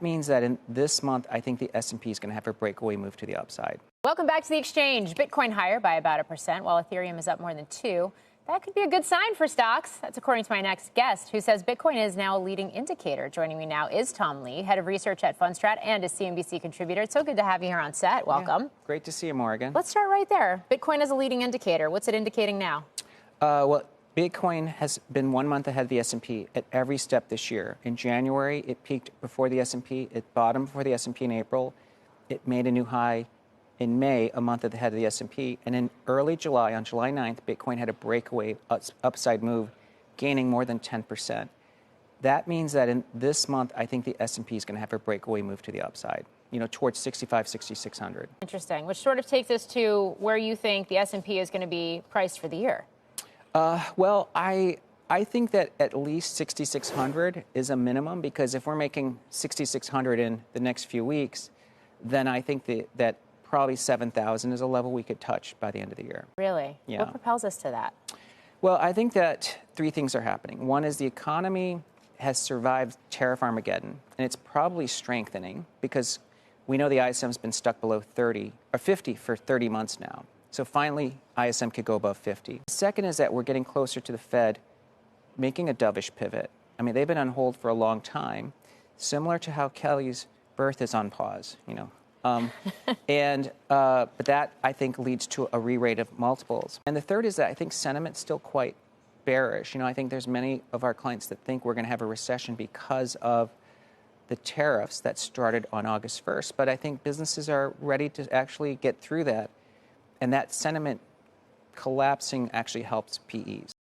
That means that in this month, I think the S&P is going to have a breakaway move to the upside. Welcome back to the exchange. Bitcoin higher by about 1%, while Ethereum is up more than 2%. That could be a good sign for stocks. That's according to my next guest, who says Bitcoin is now a leading indicator. Joining me now is Tom Lee, head of research at Fundstrat and a CNBC contributor. It's so good to have you here on set. Welcome. Yeah, great to see you, Morgan. Let's start right there. Bitcoin is a leading indicator. What's it indicating now? Well, Bitcoin has been 1 month ahead of the S&P at every step this year. In January, it peaked before the S&P. It bottomed before the S&P in April. It made a new high in May, a month ahead of the S&P. And in early July, on July 9th, Bitcoin had a breakaway upside move, gaining more than 10%. That means that in this month, I think the S&P is going to have a breakaway move to the upside, towards 6,600. Interesting, which sort of takes us to where you think the S&P is going to be priced for the year. Well, I think that at least 6,600 is a minimum, because if we're making 6,600 in the next few weeks, then I think that probably 7,000 is a level we could touch by the end of the year. Really? Yeah. What propels us to that? Well, I think that three things are happening. One is the economy has survived tariff Armageddon, and it's probably strengthening because we know the ISM has been stuck below 30 or 50 for 30 months now. So finally, ISM could go above 50. The second is that we're getting closer to the Fed making a dovish pivot. I mean, they've been on hold for a long time, similar to how Kelly's birth is on pause, but that, I think, leads to a re-rate of multiples. And the third is that I think sentiment's still quite bearish. I think there's many of our clients that think we're going to have a recession because of the tariffs that started on August 1st. But I think businesses are ready to actually get through that. And that sentiment collapsing actually helps PEs.